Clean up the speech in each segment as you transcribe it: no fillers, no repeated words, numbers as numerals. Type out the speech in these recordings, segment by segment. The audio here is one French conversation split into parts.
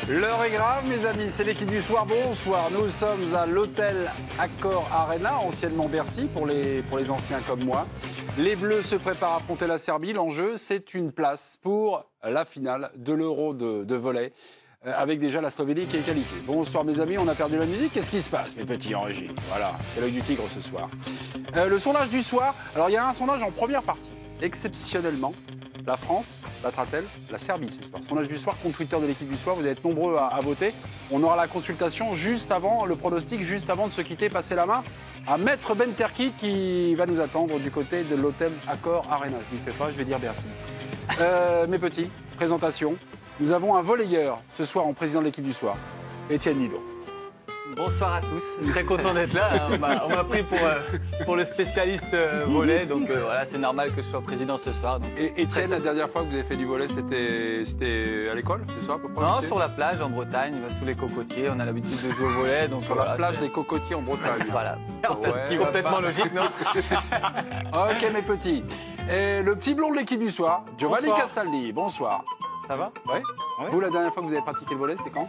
L'heure est grave, mes amis, c'est l'équipe du soir. Bonsoir, nous sommes à l'hôtel Accor Arena, anciennement Bercy, pour les anciens comme moi. Les Bleus se préparent à affronter la Serbie. L'enjeu, c'est une place pour la finale de l'Euro de volley, avec déjà la Slovénie qui est qualifiée. Bonsoir, mes amis, on a perdu la musique. Qu'est-ce qui se passe, mes petits en régie? Voilà, c'est l'œil du tigre ce soir. Le sondage du soir. Alors, il y a un sondage en première partie. Exceptionnellement, la France battra-t-elle la Serbie ce soir? Sondage du soir, compte Twitter de l'équipe du soir. Vous allez être nombreux à voter. On aura la consultation juste avant, le pronostic, juste avant de se quitter, passer la main à Maître Ben Terki qui va nous attendre du côté de l'hôtel Accor Arena. Je ne lui fais pas, je vais dire Bercy. Mes petits, présentation. Nous avons un volleyeur ce soir en président de l'équipe du soir, Étienne Didon. Bonsoir à tous, je suis très content d'être là. On m'a pris pour le spécialiste volley, donc voilà, c'est normal que je sois président ce soir. Donc, et Étienne, la dernière fois que vous avez fait du volley, c'était à l'école, c'est ça à peu près? Non, sur la plage en Bretagne, sous les cocotiers, on a l'habitude de jouer au volley. Donc, sur la plage des cocotiers en Bretagne. Voilà, ouais, complètement logique, non? Ok, mes petits. Et le petit blond de l'équipe du soir, Giovanni Castaldi, bonsoir. Ça va? Ouais. Ouais. Vous, la dernière fois que vous avez pratiqué le volley, c'était quand?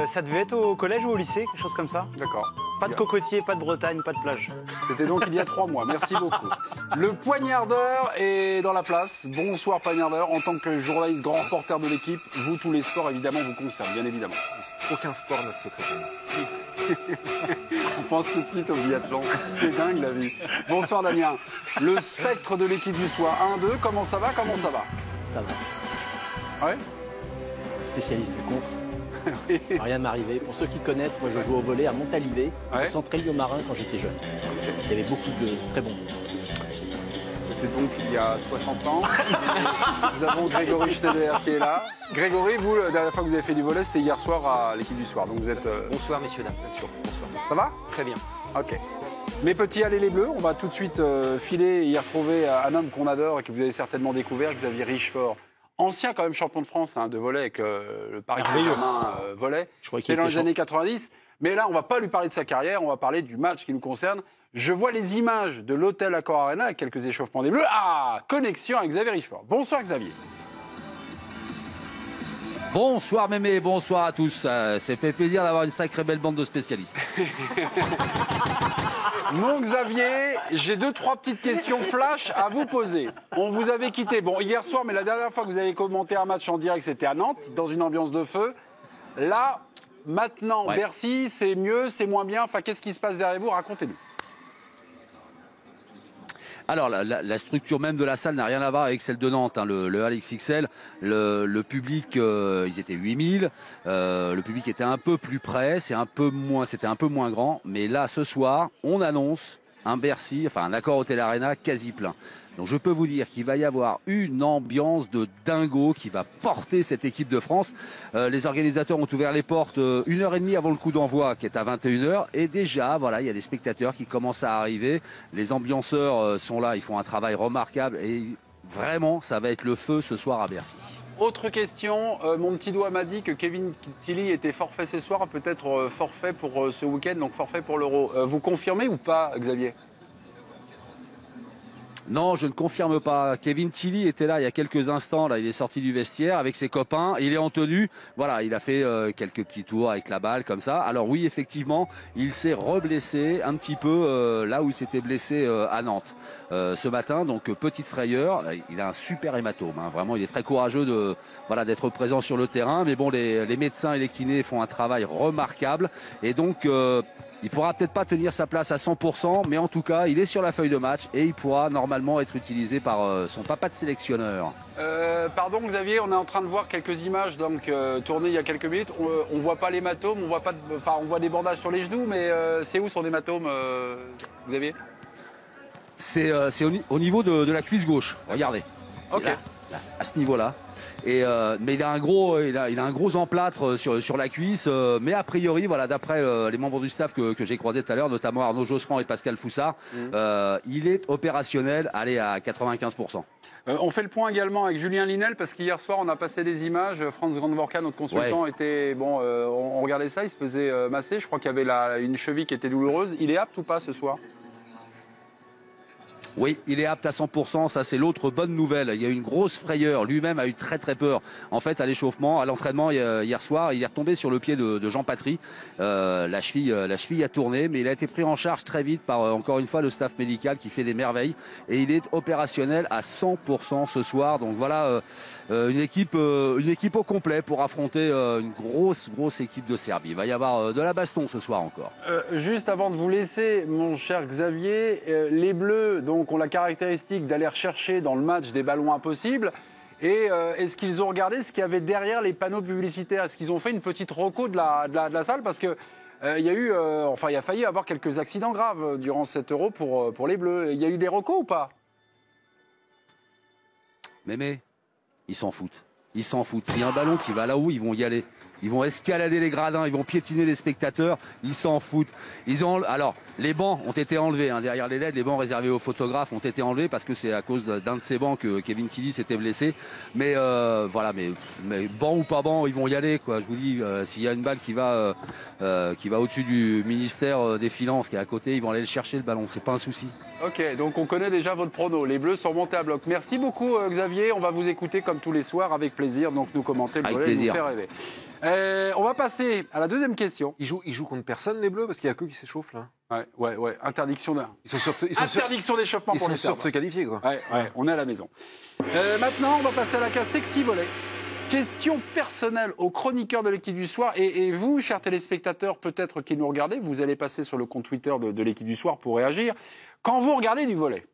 Ça devait être au collège ou au lycée, quelque chose comme ça. D'accord. Pas de cocotier, pas de Bretagne, pas de plage. C'était donc il y a 3 mois, merci beaucoup. Le poignardeur est dans la place. Bonsoir poignardeur, en tant que journaliste, grand reporter de l'équipe, vous, tous les sports, évidemment, vous concernent, bien évidemment. Aucun sport, notre secrétaire. On pense tout de suite au biathlon. C'est dingue la vie. Bonsoir Damien. Le spectre de l'équipe du soir. 1-2, comment ça va? Ça va. Ouais. Spécialiste du contre. Rien ne m'arrivait. Pour ceux qui connaissent, moi je joue au volley à Montalivet, au centre Lyon-Marin quand j'étais jeune. Il y avait beaucoup de très bons. C'était donc il y a 60 ans. Nous avons Grégory Schneider qui est là. Grégory, vous, la dernière fois que vous avez fait du volley, c'était hier soir à l'équipe du soir. Donc vous êtes... Bonsoir, messieurs, dames. Bonsoir. Ça va? Très bien. Ok. Mes petits, allez les Bleus, on va tout de suite filer et y retrouver un homme qu'on adore et que vous avez certainement découvert, Xavier Richefort. Ancien quand même champion de France de volley avec le Paris Saint-Germain volley. C'était dans les années 90. Mais là, on ne va pas lui parler de sa carrière, on va parler du match qui nous concerne. Je vois les images de l'hôtel Accor Arena avec quelques échauffements des Bleus. Ah, connexion avec Xavier Richefort. Bonsoir Xavier. Bonsoir Mémé, bonsoir à tous. Ça fait plaisir d'avoir une sacrée belle bande de spécialistes. Mon Xavier, j'ai 2-3 petites questions flash à vous poser. On vous avait quitté, bon, hier soir, mais la dernière fois que vous avez commenté un match en direct, c'était à Nantes, dans une ambiance de feu. Là, maintenant, ouais. Bercy, c'est mieux, c'est moins bien. Enfin, qu'est-ce qui se passe derrière vous? Racontez-nous. Alors, la structure même de la salle n'a rien à voir avec celle de Nantes. Le Hall XXL, le public, ils étaient 8000. Le public était un peu plus près, c'était un peu moins grand. Mais là, ce soir, on annonce un Bercy, enfin un Accor Hotel Arena quasi plein. Donc je peux vous dire qu'il va y avoir une ambiance de dingo qui va porter cette équipe de France. Les organisateurs ont ouvert les portes 1h30 avant le coup d'envoi qui est à 21h. Et déjà, voilà, il y a des spectateurs qui commencent à arriver. Les ambianceurs sont là, ils font un travail remarquable. Et vraiment, ça va être le feu ce soir à Bercy. Autre question, mon petit doigt m'a dit que Kevin Tilly était forfait ce soir, peut-être forfait pour ce week-end, donc forfait pour l'Euro. Vous confirmez ou pas, Xavier ? Non, je ne confirme pas. Kevin Tilly était là il y a quelques instants. Là, il est sorti du vestiaire avec ses copains. Il est en tenue. Voilà, il a fait quelques petits tours avec la balle comme ça. Alors oui, effectivement, il s'est reblessé un petit peu là où il s'était blessé à Nantes ce matin. Donc petite frayeur. Il a un super hématome. Vraiment, il est très courageux d'être présent sur le terrain. Mais bon, les médecins et les kinés font un travail remarquable. Et donc il pourra peut-être pas tenir sa place à 100%, mais en tout cas, il est sur la feuille de match et il pourra normalement être utilisé par son papa de sélectionneur. Pardon Xavier, on est en train de voir quelques images tournées il y a quelques minutes. On voit pas l'hématome, on voit des bandages sur les genoux, mais c'est où son hématome, Xavier? C'est au niveau de la cuisse gauche. Regardez. Ok. Là, à ce niveau-là. Mais il a un gros emplâtre sur la cuisse. Mais a priori, voilà, d'après les membres du staff que j'ai croisés tout à l'heure, notamment Arnaud Josserand et Pascal Foussard, il est opérationnel, allez, à 95%. On fait le point également avec Julien Linel parce qu'hier soir on a passé des images. Franz Grandvorka, notre consultant, était on regardait ça, il se faisait masser. Je crois qu'il y avait une cheville qui était douloureuse. Il est apte ou pas ce soir? Oui, il est apte à 100%, ça c'est l'autre bonne nouvelle. Il y a eu une grosse frayeur, lui-même a eu très très peur. En fait, à l'échauffement, à l'entraînement hier soir, il est retombé sur le pied de Jean Patry. La cheville a tourné, mais il a été pris en charge très vite par, encore une fois, le staff médical qui fait des merveilles. Et il est opérationnel à 100% ce soir. Donc voilà, une équipe au complet pour affronter une grosse équipe de Serbie. Il va y avoir de la baston ce soir encore. Juste avant de vous laisser, mon cher Xavier, les Bleus donc, ont la caractéristique d'aller rechercher dans le match des ballons impossibles. Et est-ce qu'ils ont regardé ce qu'il y avait derrière les panneaux publicitaires? Est-ce qu'ils ont fait une petite reco de la salle? Parce que il y a failli avoir quelques accidents graves durant cet Euro pour les Bleus. Il y a eu des recos ou pas? Mémé, ils s'en foutent. Ils s'en foutent. S'il y a un ballon qui va là où, ils vont y aller. Ils vont escalader les gradins, ils vont piétiner les spectateurs. Ils s'en foutent. Alors, les bancs ont été enlevés. Hein, derrière les LED, les bancs réservés aux photographes ont été enlevés parce que c'est à cause d'un de ces bancs que Kevin Tilly s'était blessé. Mais voilà, mais banc ou pas banc, ils vont y aller. Quoi. Je vous dis, s'il y a une balle qui va au-dessus du ministère des Finances qui est à côté, ils vont aller le chercher le ballon. C'est pas un souci. Ok, donc on connaît déjà votre prono. Les Bleus sont montés à bloc. Merci beaucoup Xavier. On va vous écouter comme tous les soirs avec plaisir. Donc nous commenter le volley, nous faire rêver. On va passer à la deuxième question. Ils jouent contre personne, les Bleus, parce qu'il n'y a que qui s'échauffent, là. Ouais. Interdiction Interdiction d'échauffement pour les Serbes. Ils sont sûrs de se qualifier, quoi. Ouais, on est à la maison. Maintenant, on va passer à la case sexy volley. Question personnelle aux chroniqueurs de l'équipe du soir. Et vous, chers téléspectateurs, peut-être qui nous regardez, vous allez passer sur le compte Twitter de l'équipe du soir pour réagir. Quand vous regardez du volley,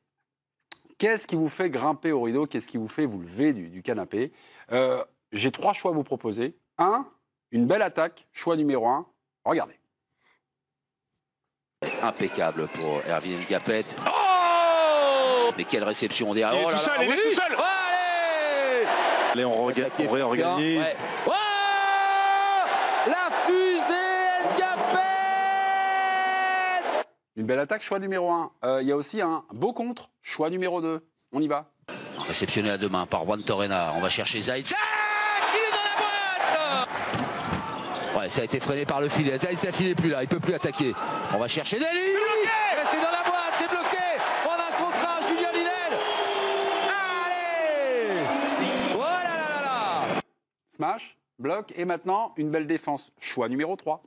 qu'est-ce qui vous fait grimper au rideau? Qu'est-ce qui vous fait vous lever du canapé? J'ai 3 choix à vous proposer. 1, une belle attaque, choix numéro 1. Regardez. Impeccable pour Erwin Ngapet. Oh! Mais quelle réception derrière. Il est tout seul, il est tout seul. Allez, on réorganise. Ouais. Oh! La fusée Ngapet! Une belle attaque, choix numéro 1. Il y a aussi un beau contre, choix numéro 2. On y va. Réceptionné à deux mains par Juan Torrena. On va chercher Zaïd. Il est dans la boîte! Ouais, ça a été freiné par le filet. Zaïd, ça filait plus là. Il peut plus attaquer. On va chercher Deli. Restez dans la boîte, c'est bloqué. On a un contrat, Julien Linel. Allez! Oh là là là là! Smash, bloc, et maintenant, une belle défense. Choix numéro 3.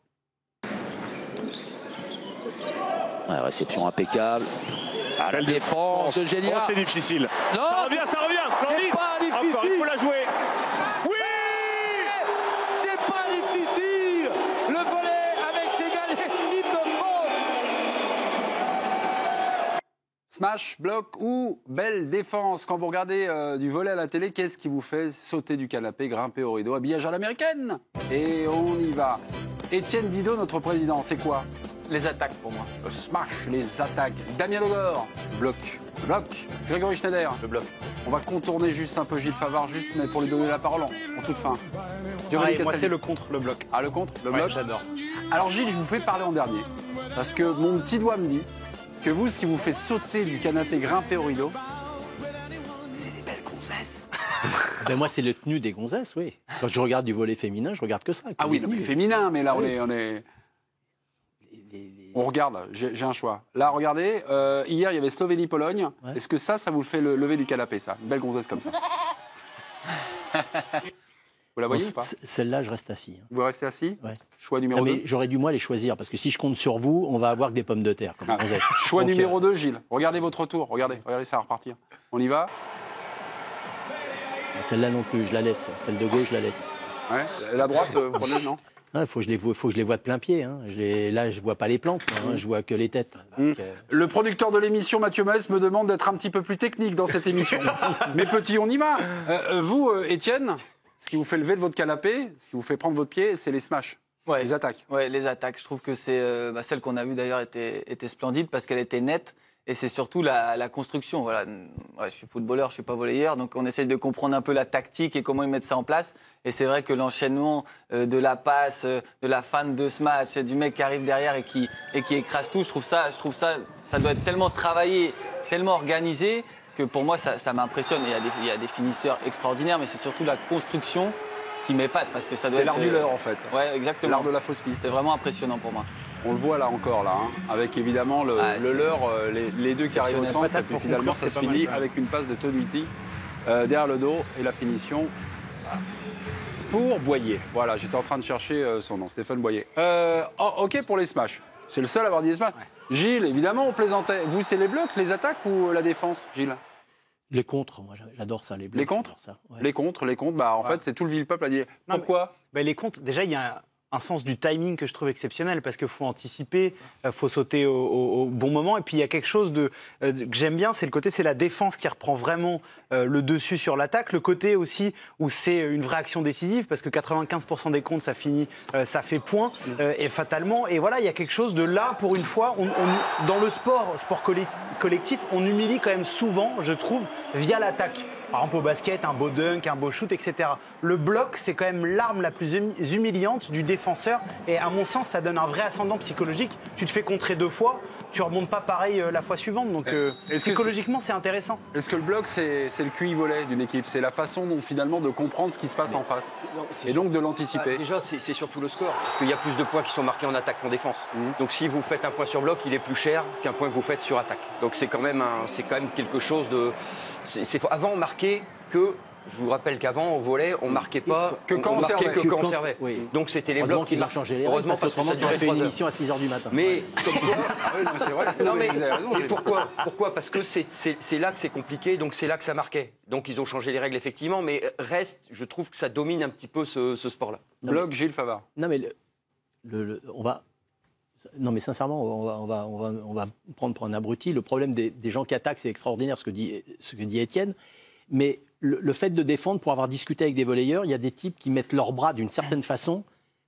Ouais, réception impeccable. Ah, la défense de Génia. Oh, c'est difficile. Non, ça revient, splendide. C'est pas difficile. Encore, il faut la jouer. Oui! C'est pas difficile. Le volley avec Ségal et l'équipe de France. Smash, bloc ou belle défense. Quand vous regardez du volley à la télé, qu'est-ce qui vous fait sauter du canapé, grimper au rideau, habillage à l'américaine? Et on y va. Étienne Didot, notre président, c'est quoi? Les attaques pour moi. Le smash, les attaques. Damien Lodor. Bloc. Grégory Schneider. Le bloc. On va contourner juste un peu Gilles Favard, juste, mais pour lui donner la parole en toute fin. Moi, c'est le contre, le bloc. Ah, le contre? Le bloc? J'adore. Alors Gilles, je vous fais parler en dernier. Parce que mon petit doigt me dit que vous, ce qui vous fait sauter du canapé, grimper au rideau, c'est les belles gonzesses. Ben moi, c'est le tenue des gonzesses, oui. Quand je regarde du volley féminin, je regarde que ça. Ah oui, non, mais féminin, mais là, on est... On regarde, j'ai un choix. Là, regardez, hier, il y avait Slovénie-Pologne. Ouais. Est-ce que ça vous le fait lever du canapé, ça? Une belle gonzesse comme ça. Vous la voyez ou pas? Celle-là, je reste assis. Vous restez assis? Ouais. Choix numéro 2. J'aurais dû, moi, les choisir, parce que si je compte sur vous, on va avoir que des pommes de terre. Comme gonzesse. Choix numéro 2, Gilles. Regardez votre tour. Regardez, ça va repartir. On y va? Celle-là non plus, je la laisse. Celle de gauche, je la laisse. Ouais. La droite, vous prenez, non? Il faut que je les vois de plein pied. Hein. Là, je ne vois pas les plantes, je vois que les têtes. Donc, Le producteur de l'émission, Mathieu Maes, me demande d'être un petit peu plus technique dans cette émission. Mais petit, on y va. Vous, Étienne, ce qui vous fait lever de votre canapé, ce qui vous fait prendre votre pied, c'est les smashs, les attaques. Ouais, les attaques. Je trouve que c'est celle qu'on a vue d'ailleurs était splendide parce qu'elle était nette. Et c'est surtout la construction. Voilà. Ouais, je suis footballeur, je suis pas volleyeur, donc on essaye de comprendre un peu la tactique et comment ils mettent ça en place. Et c'est vrai que l'enchaînement de la passe, de la fin de ce match, du mec qui arrive derrière et qui écrase tout, je trouve ça doit être tellement travaillé, tellement organisé que pour moi ça m'impressionne. Il y a des finisseurs extraordinaires, mais c'est surtout la construction qui m'épate parce que ça doit être l'art du leurre en fait. Ouais, exactement. L'art de la fausse piste. C'est vraiment impressionnant pour moi. On le voit là encore, là, hein, avec évidemment le leurre, les deux qui arrivent au centre, et puis finalement ça se finit avec une passe de Tonuti derrière le dos et la finition pour Boyer. Voilà, j'étais en train de chercher son nom, Stéphane Boyer. Ok pour les smash. C'est le seul à avoir dit les smash. Ouais. Gilles, évidemment, on plaisantait. Vous, c'est les blocs, les attaques ou la défense, Gilles? Les contres, moi j'adore ça, les blocs. Les contres ça, ouais. Les contres, bah en fait, c'est tout le ville-peuple à dire. Pourquoi? Les contres, déjà, il y a un sens du timing que je trouve exceptionnel parce qu'il faut anticiper, faut sauter au bon moment. Et puis il y a quelque chose que j'aime bien, c'est la défense qui reprend vraiment le dessus sur l'attaque. Le côté aussi où c'est une vraie action décisive parce que 95% des comptes, ça finit, ça fait point et fatalement. Et voilà, il y a quelque chose de là, pour une fois, dans le sport collectif, on humilie quand même souvent, je trouve, via l'attaque. Par exemple au basket, un beau dunk, un beau shoot, etc. Le bloc, c'est quand même l'arme la plus humiliante du défenseur. Et à mon sens, ça donne un vrai ascendant psychologique. Tu te fais contrer 2 fois, tu ne remontes pas pareil la fois suivante. Donc psychologiquement, c'est intéressant. Est-ce que le bloc, c'est le QI-volet d'une équipe? C'est la façon dont, finalement, de comprendre ce qui se passe en face. Et donc de l'anticiper. Déjà, c'est surtout le score. Parce qu'il y a plus de points qui sont marqués en attaque qu'en défense. Donc si vous faites un point sur bloc, il est plus cher qu'un point que vous faites sur attaque. Donc c'est quand même quelque chose de... Avant, on marquait que, je vous rappelle qu'avant, au volley, on ne marquait pas que quand on servait. Oui. Donc c'était les blocs qui ont changé les règles. Heureusement, parce que ça durait 3 heures. Une émission à 6h du matin. Mais comme quoi... c'est vrai. Non, mais pourquoi? Parce que c'est là que c'est compliqué, donc c'est là que ça marquait. Donc ils ont changé les règles, effectivement, mais reste, je trouve que ça domine un petit peu ce sport-là. Bloc, Gilles Favard. Non, mais on va... Non, mais sincèrement, on va prendre pour un abruti. Le problème des gens qui attaquent, c'est extraordinaire ce que dit Étienne. Mais le fait de défendre, pour avoir discuté avec des volleyeurs, il y a des types qui mettent leurs bras d'une certaine façon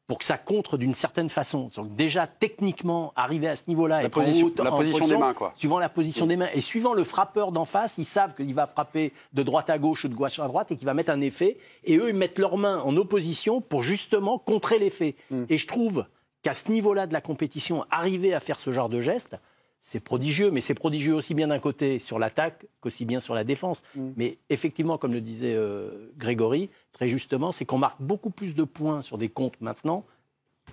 pour que ça contre d'une certaine façon. Donc déjà, techniquement, arriver à ce niveau-là... La position des mains, quoi. Suivant la position des mains et suivant le frappeur d'en face, ils savent qu'il va frapper de droite à gauche ou de gauche à droite et qu'il va mettre un effet. Et eux, ils mettent leurs mains en opposition pour justement contrer l'effet. Et je trouve... qu'à ce niveau-là de la compétition, arriver à faire ce genre de geste, c'est prodigieux. Mais c'est prodigieux aussi bien d'un côté sur l'attaque qu'aussi bien sur la défense. Mais effectivement, comme le disait Grégory, très justement, c'est qu'on marque beaucoup plus de points sur des comptes maintenant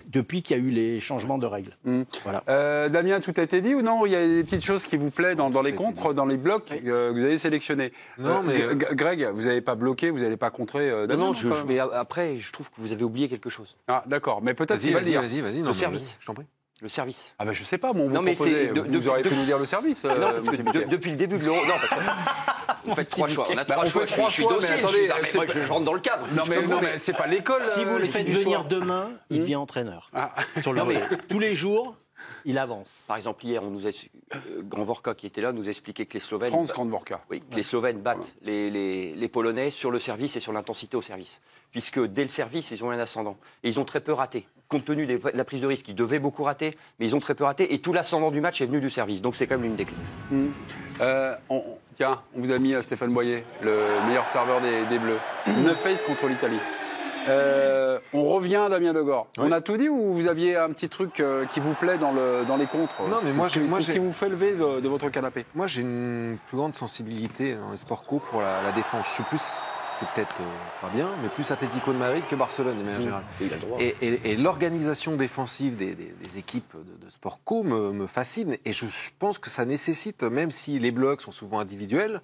depuis qu'il y a eu les changements de règles. Voilà. Damien, tout a été dit ou non? Il y a des petites choses qui vous plaisent dans les contres, dans les blocs que vous avez sélectionnés. Non, mais Greg, vous n'avez pas bloqué, vous n'allez pas contrer Damien? Non, mais après, je trouve que vous avez oublié quelque chose. Ah, d'accord, mais peut-être qu'il va le dire. Vas-y. Le service. Je t'en prie. Le service. Ah ben je sais pas, mon vous proposez, vous auriez pu nous dire le service. Non, parce que depuis le début de l'Euro, non, parce que vous faites 3 choix. On a 3 choix. Je suis dossier. Mais attendez, moi, je rentre dans le cadre. Non, mais c'est pas l'école. Si vous le faites venir demain, il devient entraîneur. Sur le volley. Tous les jours, il avance. Par exemple, hier, on nous a Grand Vorka qui était là nous a expliqué que les Slovènes. France Grand Vorka. Oui, que les Slovènes battent les Polonais sur le service et sur l'intensité au service. Puisque dès le service, ils ont un ascendant. Et ils ont très peu raté. Compte tenu de la prise de risque, ils devaient beaucoup rater, mais ils ont très peu raté. Et tout l'ascendant du match est venu du service. Donc c'est quand même l'une des clés. Tiens, on vous a mis Stéphane Boyer, le meilleur serveur des Bleus. 9 face contre l'Italie. On revient à Damien Degord. Oui. On a tout dit ou vous aviez un petit truc qui vous plaît dans les contres? Non, mais c'est ce qui vous fait lever de votre canapé. Moi, j'ai une plus grande sensibilité dans les sports co pour la défense. Je suis plus, c'est peut-être pas bien, mais plus Atlético de Madrid que Barcelone de manière générale. Et l'organisation défensive des équipes de sport co me fascine. Et je pense que ça nécessite, même si les blocs sont souvent individuels,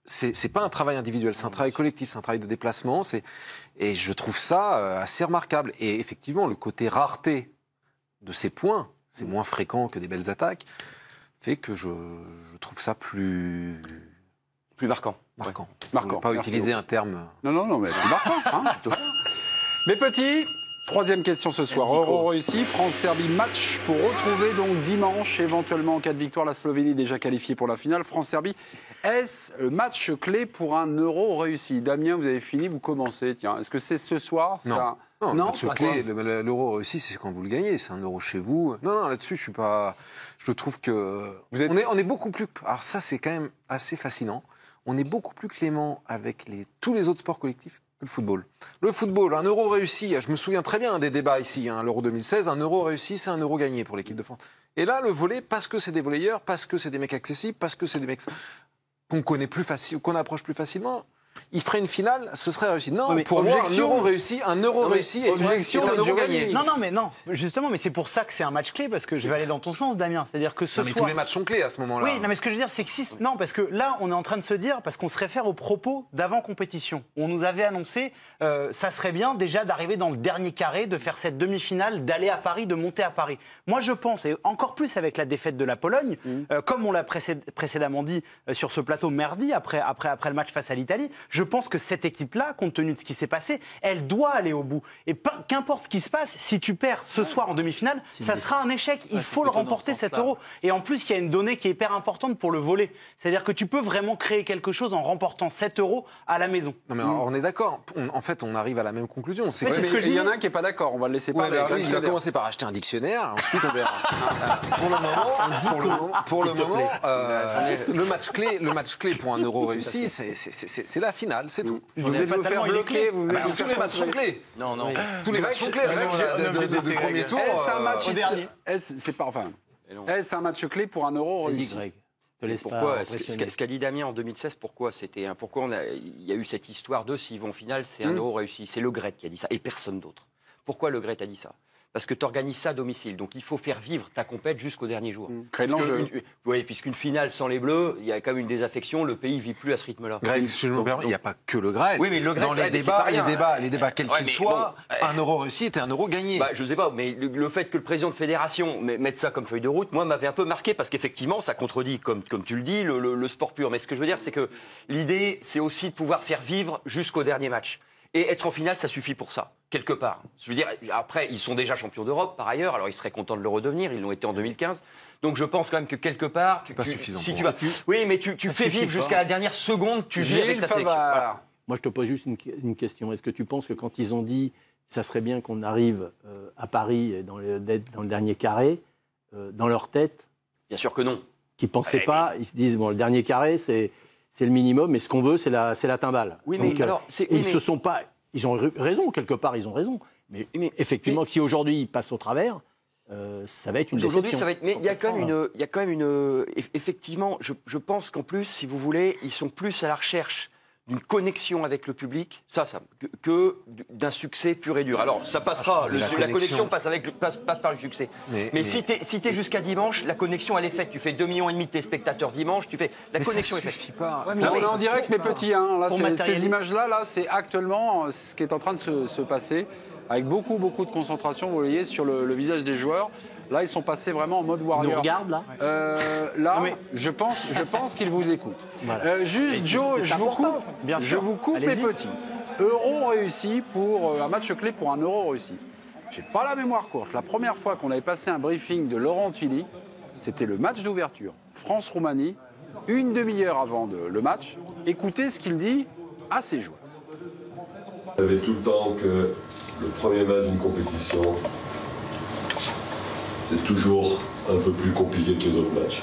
c'est pas un travail individuel, c'est un travail collectif, c'est un travail de déplacement. Et je trouve ça assez remarquable. Et effectivement, le côté rareté de ces points, c'est moins fréquent que des belles attaques, fait que je trouve ça plus marquant. Marquant. Marquant. Pas utiliser un terme. Non, mais plus marquant. Hein. Mes petits, troisième question ce soir. Euro réussi, France-Serbie match pour retrouver donc dimanche, éventuellement en cas de victoire, la Slovénie déjà qualifiée pour la finale. France-Serbie, est-ce le match clé pour un Euro réussi? Damien, vous avez fini, vous commencez. Tiens, est-ce que c'est ce soir? Non. Non, le match clé, l'Euro réussi, c'est quand vous le gagnez. C'est un Euro chez vous. Non, là-dessus, je suis pas. Je trouve que on est beaucoup plus. Alors ça, c'est quand même assez fascinant. On est beaucoup plus clément avec tous les autres sports collectifs que le football. Le football, un Euro réussi, je me souviens très bien des débats ici, l'Euro 2016, un Euro réussi, c'est un Euro gagné pour l'équipe de France. Et là, le volley, parce que c'est des volleyeurs, parce que c'est des mecs accessibles, parce que c'est des mecs qu'on connaît plus facilement, qu'on approche plus facilement, il ferait une finale, ce serait réussi. Non, mais pour moi, un objection. euro réussi est objection un de euro Giovanni. gagné. Non, justement, mais c'est pour ça que c'est un match clé, parce que je vais aller dans ton sens, Damien. C'est-à-dire que ce Non, mais soir... tous les matchs sont clés à ce moment-là. Oui, non, mais ce que je veux dire, c'est que non, parce que là, on est en train de se dire, parce qu'on se réfère aux propos d'avant-compétition. On nous avait annoncé, ça serait bien déjà d'arriver dans le dernier carré, de faire cette demi-finale, d'aller à Paris, de monter à Paris. Moi, je pense, et encore plus avec la défaite de la Pologne, comme on l'a précédemment dit sur ce plateau merdi, après le match face à l'Italie, je pense que cette équipe-là, compte tenu de ce qui s'est passé, elle doit aller au bout. Et qu'importe ce qui se passe, si tu perds ce soir en demi-finale, ça sera un échec. Il faut le remporter, cet euro. Et en plus, il y a une donnée qui est hyper importante pour le volley. C'est-à-dire que tu peux vraiment créer quelque chose en remportant 7 euros à la maison. Non, mais on est d'accord. En fait, on arrive à la même conclusion. Mais c'est ce que je Il y en dis. a un qui n'est pas d'accord, on va le laisser Ouais, parler. bah, il va commencer par acheter un dictionnaire, ensuite on verra. Pour le moment, le match clé pour un euro réussi, c'est la finale, c'est tout. Vous devez nous faire bloquer, vous devez nous Tous faire les matchs sont contrer. clés. Non, non. Tous les matchs sont clés. Du premier tour. Est-ce un match au dernier. c'est pas enfin. Est-ce un match clé pour un euro Vas-y, réussi? Greg. Te laisse Pourquoi pas ce impressionner. qu'a dit Damien en 2016, pourquoi il y a eu cette histoire de s'ils vont en finale, c'est un euro réussi. C'est Le Gret qui a dit ça et personne d'autre. Pourquoi Le Gret a dit ça? Parce que tu organises ça à domicile. Donc il faut faire vivre ta compète jusqu'au dernier jour. Créer de l'enjeu. Oui, puisqu'une finale sans les Bleus, il y a quand même une désaffection. Le pays ne vit plus à ce rythme-là. Greg, je me permets, il n'y a pas que le Gret. Oui, mais le Gret, dans les ouais, mais c'est pas rien. les débats quels Ouais, qu'ils mais soient, bon, un euro réussi était un euro gagné. Bah, je sais pas, mais le fait que le président de fédération mette ça comme feuille de route, moi, m'avait un peu marqué parce qu'effectivement, ça contredit, comme tu le dis, le sport pur. Mais ce que je veux dire, c'est que l'idée, c'est aussi de pouvoir faire vivre jusqu'au dernier match. Et être en finale, ça suffit pour ça, quelque part. Je veux dire, après, ils sont déjà champions d'Europe, par ailleurs, alors ils seraient contents de le redevenir, ils l'ont été en 2015. Donc je pense quand même que quelque part... C'est pas suffisant Si pour tu vas, oui, mais tu fais vivre jusqu'à la dernière seconde, tu vis avec ta sélection. Voilà. Moi, je te pose juste une question. Est-ce que tu penses que quand ils ont dit ça serait bien qu'on arrive à Paris dans le dernier carré, dans leur tête, Bien sûr que non. qui ne pensaient pas, ils se disent bon, le dernier carré, c'est le minimum, mais ce qu'on veut, c'est la timbale. Oui, mais Donc, alors, ils ont raison, quelque part, ils ont raison. Mais effectivement, si aujourd'hui ils passent au travers, ça va être une déception. Aujourd'hui, ça va être. Mais il y a quand même effectivement, je pense qu'en plus, si vous voulez, ils sont plus à la recherche d'une connexion avec le public, que d'un succès pur et dur. Alors, ça passera. La connexion passe par le succès. Mais si t'es jusqu'à dimanche, la connexion elle est faite. Tu fais 2,5 millions de téléspectateurs dimanche. Tu fais la connexion est faite. suffit pas. Là, on est en direct, mes petits. Hein. Là, Pour ces matérialiser. images-là, c'est actuellement ce qui est en train de se passer, avec beaucoup de concentration, vous voyez, sur le visage des joueurs. Là, ils sont passés vraiment en mode Ils warrior. nous regardent, là. Là, je pense qu'ils vous écoutent. Voilà. Juste, Joe, je vous coupe mes Allez-y. petits. Euro réussi pour un match clé pour un euro réussi. J'ai pas la mémoire courte. La première fois qu'on avait passé un briefing de Laurent Thuilly, c'était le match d'ouverture. France-Roumanie, une demi-heure avant le match. Écoutez ce qu'il dit à ses joueurs. Vous savez tout le temps que le premier match d'une compétition, c'est toujours un peu plus compliqué que les autres matchs.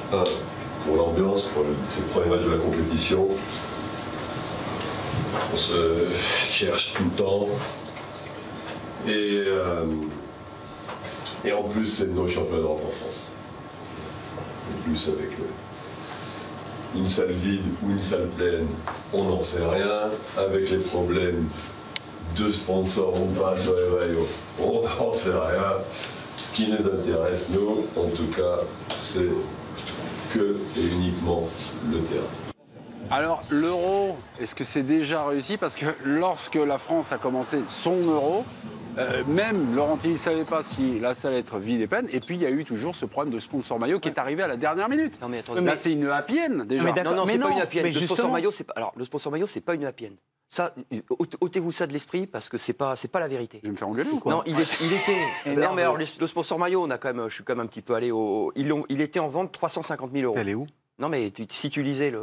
Pour l'ambiance, c'est le premier match de la compétition. On se cherche tout le temps. Et en plus, c'est nos championnats d'Europe en France. En plus, avec une salle vide ou une salle pleine, on n'en sait rien. Avec les problèmes de sponsors ou pas sur les maillots, on n'en sait rien. Ce qui nous intéresse, nous, en tout cas, c'est que et uniquement le terrain. Alors, l'euro, est-ce que c'est déjà réussi? Parce que lorsque la France a commencé son euro, même Laurent Thuilly ne savait pas si la salle allait être vide et pleine. Et puis, il y a eu toujours ce problème de sponsor maillot qui est arrivé à la dernière minute. Non mais attendez. Là, c'est une happy end, déjà. Mais d'accord. Non, c'est Mais pas non, une happy end. mais Le sponsor justement- maillot, c'est pas. Alors, le sponsor maillot, c'est pas une happy end. Ça, ôtez-vous ça de l'esprit parce que c'est pas la vérité. Je vais me faire engueuler ou quoi? Non, il était. Non, mais alors le sponsor maillot, je suis quand même un petit peu allé au. Il était en vente 350 000 euros. Elle est où? Non, mais si tu lisais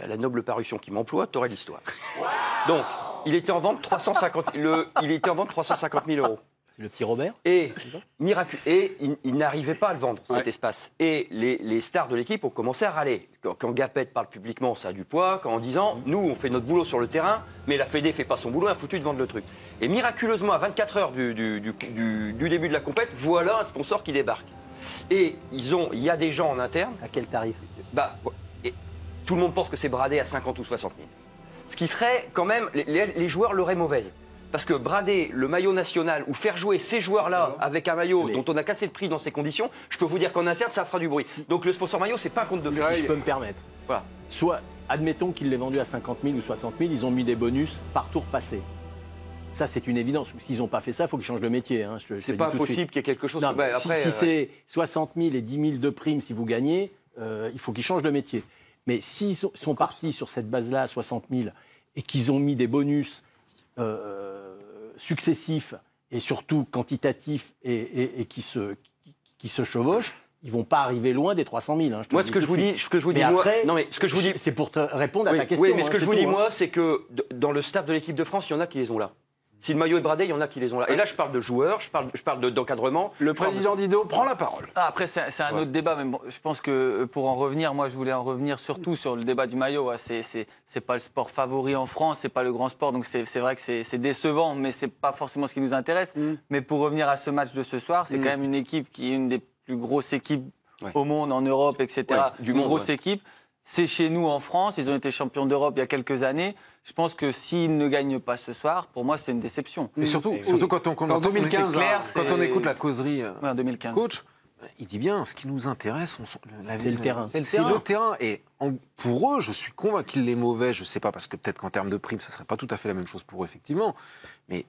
la noble parution qui m'emploie, tu aurais l'histoire. Donc, il était en vente 350 000 euros. C'est le petit Robert. Et il n'arrivait pas à le vendre, cet espace. Et les stars de l'équipe ont commencé à râler. Quand Gapet parle publiquement, ça a du poids. En disant, nous, on fait notre boulot sur le terrain, mais la Fédé fait pas son boulot, elle a foutu de vendre le truc. Et miraculeusement, à 24 heures du début de la compète, voilà un sponsor qui débarque. Et il y a des gens en interne. À quel tarif? Et tout le monde pense que c'est bradé à 50 ou 60 000. Ce qui serait quand même, les joueurs l'auraient mauvaise. Parce que brader le maillot national ou faire jouer ces joueurs-là avec un maillot dont on a cassé le prix dans ces conditions, je peux vous dire qu'en interne, ça fera du bruit. Donc le sponsor maillot, c'est pas un compte de Si je peux me permettre. Voilà. Soit, admettons qu'il l'ait vendu à 50 000 ou 60 000, ils ont mis des bonus par tour passé. Ça, c'est une évidence. S'ils n'ont pas fait ça, il faut qu'ils changent de métier. Hein. C'est pas impossible qu'il y ait quelque chose. Non, après, si c'est 60 000 et 10 000 de primes si vous gagnez, il faut qu'ils changent de métier. Mais s'ils sont partis sur cette base-là à 60 000 et qu'ils ont mis des bonus successifs et surtout quantitatifs et qui se chevauchent, ils vont pas arriver loin des 300 000. Hein, moi, ce que je vous dis, c'est pour te répondre à ta question. Oui, mais ce que je vous dis, tout, moi, c'est que dans le staff de l'équipe de France, il y en a qui les ont là. Si le maillot est bradé, il y en a qui les ont là. Et là, je parle de joueurs, je parle d'encadrement. Le président Didot prend la parole. Après, c'est un autre débat, mais bon, je pense que pour en revenir, moi, je voulais en revenir surtout sur le débat du maillot. Ouais, c'est pas le sport favori en France, c'est pas le grand sport, donc c'est vrai que c'est décevant, mais c'est pas forcément ce qui nous intéresse. Mais pour revenir à ce match de ce soir, c'est quand même une équipe qui est une des plus grosses équipes au monde, en Europe, etc. Une grosse équipe. C'est chez nous en France, ils ont été champions d'Europe il y a quelques années. Je pense que s'ils ne gagnent pas ce soir, pour moi, c'est une déception. Et surtout quand on écoute la causerie coach, il dit bien, ce qui nous intéresse, c'est le terrain. C'est le terrain. Et pour eux, je suis convaincu qu'il est mauvais. Je ne sais pas, parce que peut-être qu'en termes de primes, ce ne serait pas tout à fait la même chose pour eux, effectivement. Mais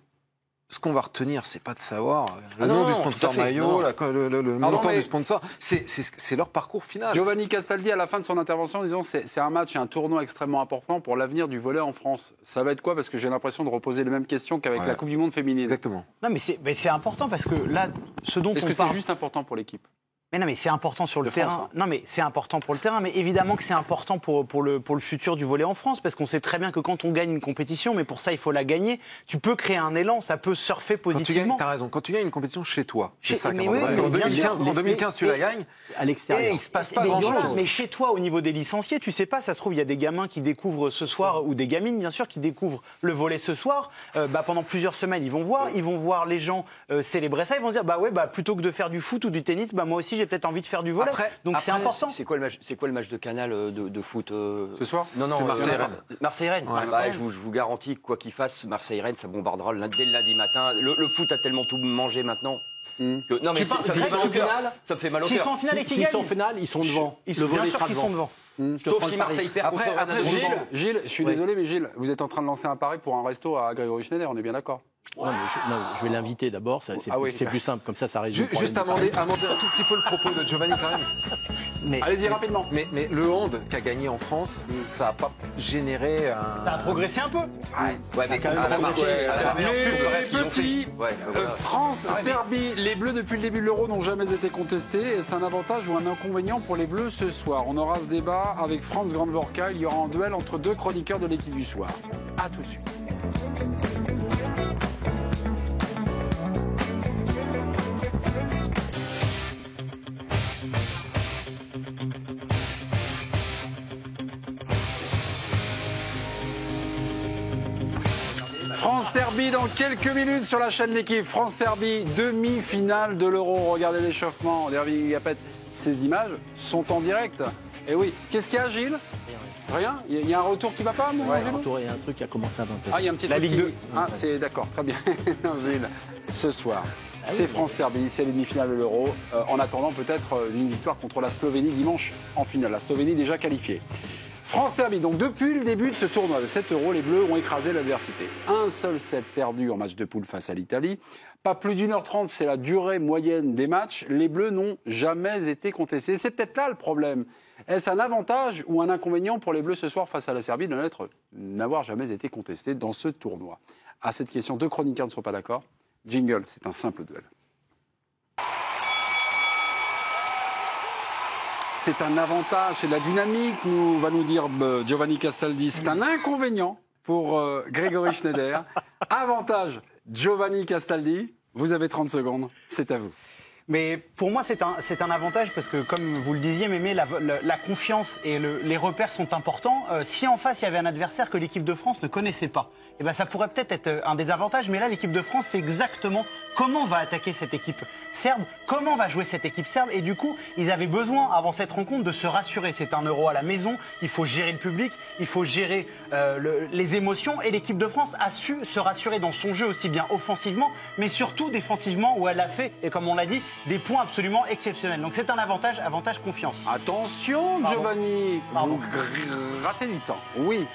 ce qu'on va retenir, c'est pas de savoir le nom du sponsor maillot, le montant du sponsor. C'est leur parcours final. Giovanni Castaldi, à la fin de son intervention, disant c'est un match et un tournoi extrêmement important pour l'avenir du volley en France. Ça va être quoi? Parce que j'ai l'impression de reposer les mêmes questions qu'avec la Coupe du Monde féminine. Exactement. Non, mais c'est important parce que là, ce dont Est-ce que c'est juste important pour l'équipe? Mais non, mais c'est important sur le terrain. Non, mais c'est important pour le terrain. Mais évidemment que c'est important pour le futur du volley en France, parce qu'on sait très bien que quand on gagne une compétition, mais pour ça il faut la gagner, tu peux créer un élan, ça peut surfer positivement. T'as raison. Quand tu gagnes une compétition chez toi, c'est ça. Oui, parce qu'en 2015, tu la gagnes. À l'extérieur. Et il se passe pas grand-chose. Mais chez toi, au niveau des licenciés, tu sais pas, ça se trouve il y a des gamins qui découvrent ce soir ou des gamines bien sûr qui découvrent le volley ce soir. Pendant plusieurs semaines, ils vont voir les gens célébrer ça. Ils vont se dire plutôt que de faire du foot ou du tennis, moi aussi j'ai peut-être envie de faire du volley. Donc c'est important. C'est quoi le match de Canal de foot ce soir? Non, c'est Marseille-Rennes. Marseille-Rennes. Je vous garantis, quoi qu'il fasse, Marseille-Rennes, ça bombardera dès le lundi matin. Le foot a tellement tout mangé maintenant. Que, non, mais ça me fait mal au cœur. Ça me fait mal au cœur. S'ils sont en finale et qu'ils gagnent, ils sont devant. Bien sûr qu'ils sont devant. Sauf si Marseille perd contre Rennes. Gilles, je suis désolé, mais Gilles, vous êtes en train de lancer un pari pour un resto à Grégory Schneider, on est bien d'accord? Non, je vais l'inviter d'abord, c'est plus simple, comme ça résout. Juste amender un tout petit peu le propos de Giovanni quand même. Allez-y rapidement. Mais le hand qu'a gagné en France, ça n'a pas généré un... Ça a progressé un peu. Ouais, mais quand même, c'est la meilleure pub, le reste qu'ils ont fait. France-Serbie, les Bleus depuis le début de l'Euro n'ont jamais été contestés. Est-ce un avantage ou un inconvénient pour les Bleus ce soir? On aura ce débat avec Franz Grandvorka. Il y aura un duel entre deux chroniqueurs de l'équipe du soir. A tout de suite. France-Serbie dans quelques minutes sur la chaîne L'équipe. France-Serbie, demi-finale de l'Euro. Regardez l'échauffement. Derby Gapet, ces images sont en direct. Et oui. Qu'est-ce qu'il y a, Gilles? Rien? Il y a un retour qui va pas, mon un retour, il y a un truc qui a commencé à 20h. Ah, il y a un petit La truc Ligue 2. Ah, c'est d'accord, très bien. Non, Gilles, ce soir, c'est France-Serbie, c'est les demi-finales de l'Euro. En attendant peut-être une victoire contre la Slovénie dimanche en finale. La Slovénie déjà qualifiée. France-Serbie, donc depuis le début de ce tournoi de 7 euros, les Bleus ont écrasé l'adversité. Un seul set perdu en match de poule face à l'Italie. Pas plus d'1h30, c'est la durée moyenne des matchs. Les Bleus n'ont jamais été contestés. C'est peut-être là le problème. Est-ce un avantage ou un inconvénient pour les Bleus ce soir face à la Serbie de n'avoir jamais été contestés dans ce tournoi? À cette question, deux chroniqueurs ne sont pas d'accord. Jingle, c'est un simple duel. C'est un avantage, c'est de la dynamique, va nous dire Giovanni Castaldi. C'est un inconvénient pour Grégory Schneider. Avantage, Giovanni Castaldi. Vous avez 30 secondes, c'est à vous. Mais pour moi, c'est un avantage parce que, comme vous le disiez, Mémé, la confiance et les repères sont importants. Si en face, il y avait un adversaire que l'équipe de France ne connaissait pas, eh ben, ça pourrait peut-être être un désavantage. Mais là, l'équipe de France, c'est exactement comment va attaquer cette équipe serbe, comment va jouer cette équipe serbe. Et du coup, ils avaient besoin, avant cette rencontre, de se rassurer. C'est un Euro à la maison, il faut gérer le public, il faut gérer les émotions. Et l'équipe de France a su se rassurer dans son jeu, aussi bien offensivement, mais surtout défensivement, où elle a fait, et comme on l'a dit, des points absolument exceptionnels. Donc c'est un avantage confiance. Attention, Giovanni, vous ratez du temps. Oui.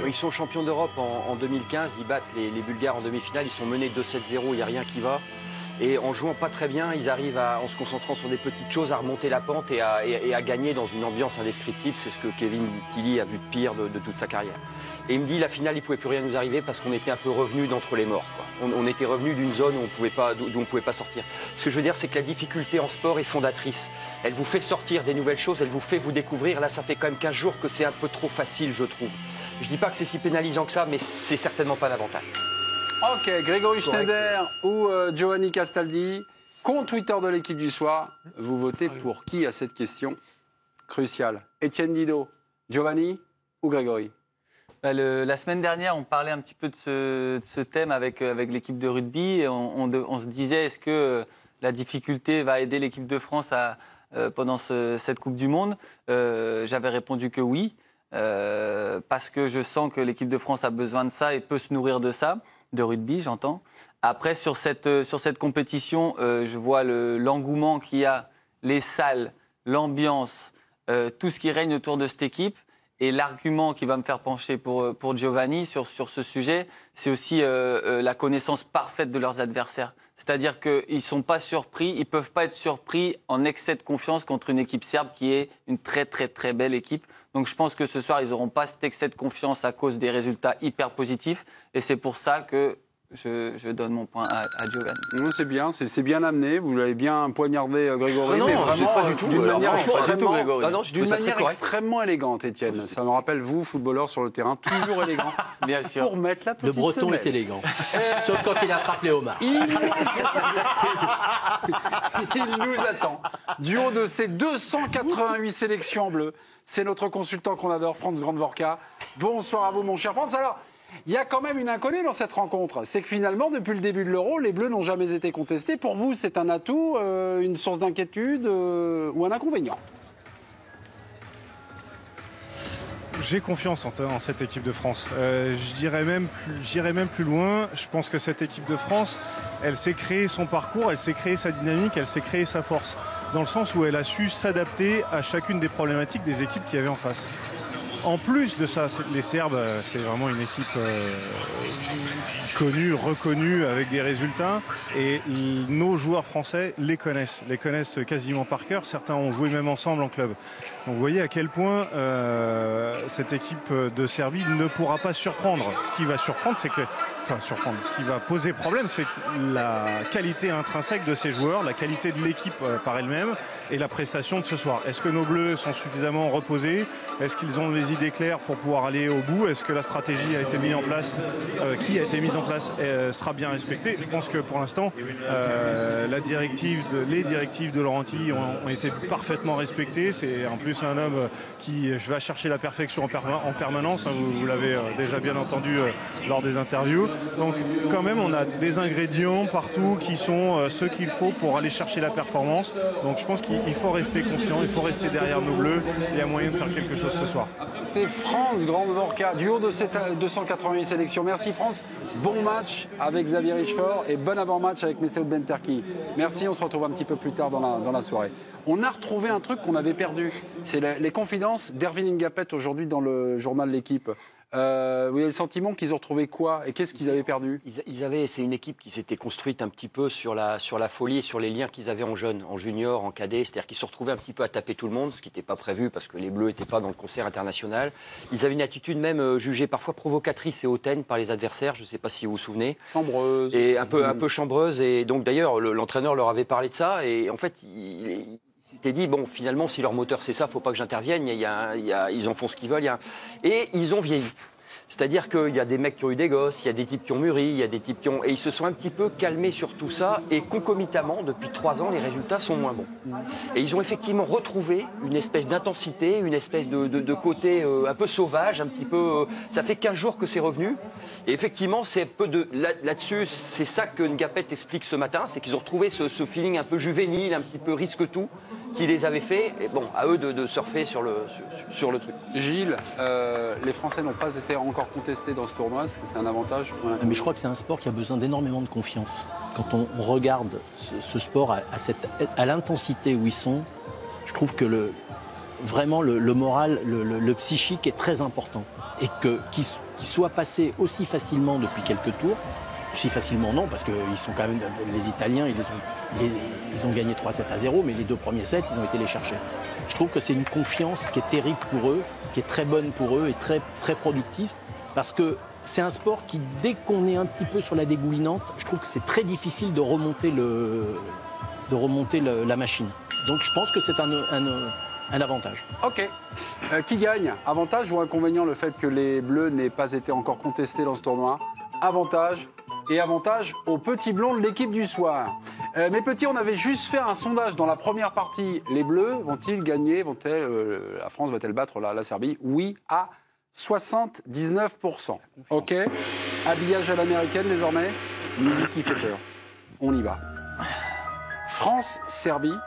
Ils sont champions d'Europe en 2015, ils battent les Bulgares en demi-finale, ils sont menés 2-7-0, il n'y a rien qui va. Et en jouant pas très bien, ils arrivent, en se concentrant sur des petites choses, à remonter la pente et à gagner dans une ambiance indescriptible. C'est ce que Kevin Tilly a vu de pire de toute sa carrière. Et il me dit, la finale, il ne pouvait plus rien nous arriver parce qu'on était un peu revenus d'entre les morts, quoi. On était revenus d'une zone d'où on ne pouvait pas sortir. Ce que je veux dire, c'est que la difficulté en sport est fondatrice. Elle vous fait sortir des nouvelles choses, elle vous fait vous découvrir. Là, ça fait quand même 15 jours que c'est un peu trop facile, je trouve. Je ne dis pas que c'est si pénalisant que ça, mais c'est certainement pas l'avantage. Ok, Grégory Schneider ou Giovanni Castaldi, compte Twitter de l'équipe du soir. Vous votez pour qui à cette question cruciale? Étienne Didot, Giovanni ou Grégory? La semaine dernière, on parlait un petit peu de ce thème avec l'équipe de rugby. Et on se disait, est-ce que la difficulté va aider l'équipe de France pendant cette Coupe du Monde? J'avais répondu que oui. Parce que je sens que l'équipe de France a besoin de ça et peut se nourrir de ça, de rugby, j'entends. Après, sur cette compétition, je vois l'engouement qu'il y a, les salles, l'ambiance, tout ce qui règne autour de cette équipe. Et l'argument qui va me faire pencher pour Giovanni sur ce sujet, c'est aussi la connaissance parfaite de leurs adversaires. C'est-à-dire qu'ils ne sont pas surpris, ils ne peuvent pas être surpris en excès de confiance contre une équipe serbe qui est une très très très belle équipe. Donc je pense que ce soir, ils n'auront pas cet excès de confiance à cause des résultats hyper positifs. Et c'est pour ça que je donne mon point à Giovanni. Non, c'est bien, c'est bien amené. Vous l'avez bien poignardé, Grégory. Non, mais vraiment, pas du tout. D'une manière extrêmement extrêmement élégante, Étienne. Ça me rappelle vous, footballeur sur le terrain, toujours élégant. Bien sûr. Pour mettre la petite Le Breton semelle. est élégant. Sauf quand il attrape les homards. Il nous attend. Du haut de ses 288 sélections en bleu, c'est notre consultant qu'on adore, Franz Grandvorka. Bonsoir à vous, mon cher Franz. Alors, il y a quand même une inconnue dans cette rencontre. C'est que finalement, depuis le début de l'Euro, les Bleus n'ont jamais été contestés. Pour vous, c'est un atout, une source d'inquiétude ou un inconvénient? J'ai confiance en cette équipe de France. J'irai même plus loin. Je pense que cette équipe de France, elle s'est créée son parcours, elle s'est créée sa dynamique, elle s'est créée sa force. Dans le sens où elle a su s'adapter à chacune des problématiques des équipes qu'il y avait en face. En plus de ça, les Serbes, c'est vraiment une équipe connue, reconnue, avec des résultats. Et nos joueurs français les connaissent quasiment par cœur. Certains ont joué même ensemble en club. Donc vous voyez à quel point cette équipe de Serbie ne pourra pas surprendre. Ce qui va surprendre, ce qui va poser problème, c'est la qualité intrinsèque de ces joueurs, la qualité de l'équipe par elle-même et la prestation de ce soir. Est-ce que nos Bleus sont suffisamment reposés? Est-ce qu'ils ont les idées claires pour pouvoir aller au bout? Est-ce que la stratégie a été mise en place, sera bien respectée? Je pense que pour l'instant, les directives de Laurenti ont été parfaitement respectées. C'est en plus un homme qui va chercher la perfection en permanence. Vous l'avez déjà bien entendu lors des interviews. Donc quand même, on a des ingrédients partout qui sont ceux qu'il faut pour aller chercher la performance. Donc je pense qu'il faut rester confiant, il faut rester derrière nos Bleus. Il y a moyen de faire quelque chose ce soir. C'était Franz Grandvorka, du haut de cette 288 sélections. Merci Franz. Bon match avec Xavier Richefort et bon avant-match avec Mesut Benterki. Merci, on se retrouve un petit peu plus tard dans la soirée. On a retrouvé un truc qu'on avait perdu. C'est les confidences d'Erwin Ingapet aujourd'hui dans le journal de l'équipe. Vous avez le sentiment qu'ils ont retrouvé quoi et qu'est-ce qu'ils avaient perdu? C'est une équipe qui s'était construite un petit peu sur la folie et sur les liens qu'ils avaient en jeunes, en junior, en cadet. C'est-à-dire qu'ils se retrouvaient un petit peu à taper tout le monde, ce qui n'était pas prévu parce que les Bleus n'étaient pas dans le concert international. Ils avaient une attitude même jugée parfois provocatrice et hautaine par les adversaires. Je ne sais pas si vous vous souvenez. Chambreuse. Et un peu chambreuse. Et donc d'ailleurs, l'entraîneur leur avait parlé de ça. Et en fait, il s'était dit, bon, finalement, si leur moteur c'est ça, il ne faut pas que j'intervienne. Ils en font ce qu'ils veulent. Et ils ont vieilli. C'est-à-dire qu'il y a des mecs qui ont eu des gosses, il y a des types qui ont mûri, il y a des types qui ont... Et ils se sont un petit peu calmés sur tout ça. Et concomitamment, depuis 3 ans, les résultats sont moins bons. Et ils ont effectivement retrouvé une espèce d'intensité, une espèce de côté un peu sauvage, un petit peu... ça fait 15 jours que c'est revenu. Et effectivement, c'est un peu de... Là-dessus, c'est ça que Ngapet explique ce matin, c'est qu'ils ont retrouvé ce feeling un peu juvénile, un petit peu risque-tout, qui les avait fait. Et bon, à eux de surfer sur le truc. Gilles, les Français n'ont pas été encore contestés dans ce tournoi. Est-ce que c'est un avantage? Mais je crois que c'est un sport qui a besoin d'énormément de confiance. Quand on regarde ce sport à l'intensité où ils sont, je trouve que vraiment le moral, le psychique est très important. Et qu'ils soient passés aussi facilement depuis quelques tours, si facilement non, parce qu'ils sont quand même les Italiens, ils ont gagné 3-7-0, mais les 2 premiers sets, ils ont été les chercher. Je trouve que c'est une confiance qui est terrible pour eux, qui est très bonne pour eux et très, très productive, parce que c'est un sport qui, dès qu'on est un petit peu sur la dégoulinante, je trouve que c'est très difficile de remonter la machine. Donc je pense que c'est un avantage. Ok. Qui gagne? Avantage ou inconvénient le fait que les Bleus n'aient pas été encore contestés dans ce tournoi? Avantage. Et avantage aux petits blonds de l'équipe du soir. Mes petits, on avait juste fait un sondage dans la première partie. Les Bleus vont-ils gagner? La France va-t-elle battre la Serbie? Oui, à 79%. Ok. Habillage à l'américaine désormais. Musique qui fait peur. On y va. France-Serbie,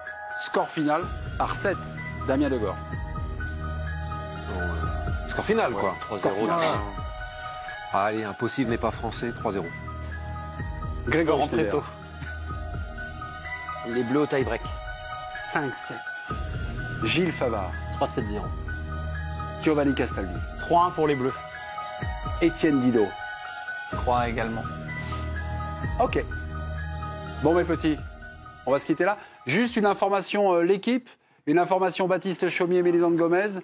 score final par 7. Damien Degor. Score final, quoi. 3-0. Allez, impossible n'est pas français, 3-0. Grégory Rentretto. Les Bleus au tie-break. 5-7. Gilles Favard. 3-7-0. Giovanni Castaldi. 3-1 pour les Bleus. Étienne Didot. 3 également. Ok. Bon, mes petits, on va se quitter là. Juste une information, l'équipe. Une information, Baptiste Chaumier et Mélisande Gomez.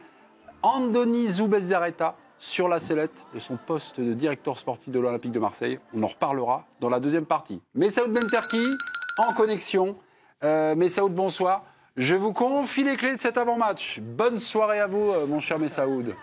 Andoni Zubizarreta sur la sellette de son poste de directeur sportif de l'Olympique de Marseille. On en reparlera dans la deuxième partie. Messaoud Benterki, en connexion. Messaoud, bonsoir. Je vous confie les clés de cet avant-match. Bonne soirée à vous, mon cher Messaoud.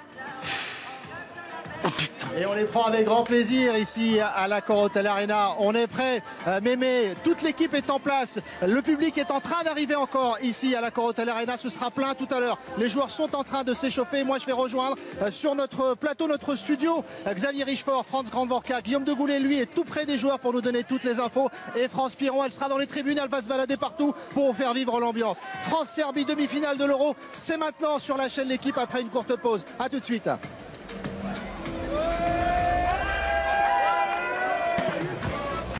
Et on les prend avec grand plaisir ici à l'Accor Hotel Arena. On est prêt, Mémé, toute l'équipe est en place. Le public est en train d'arriver encore ici à l'Accor Hotel Arena. Ce sera plein tout à l'heure. Les joueurs sont en train de s'échauffer. Moi, je vais rejoindre sur notre plateau, notre studio, Xavier Richefort, Franz Grandvorka, Guillaume de Goulet, lui, est tout près des joueurs pour nous donner toutes les infos. Et France Piron, elle sera dans les tribunes, elle va se balader partout pour vous faire vivre l'ambiance. France-Serbie, demi-finale de l'Euro. C'est maintenant sur la chaîne L'équipe après une courte pause. A tout de suite.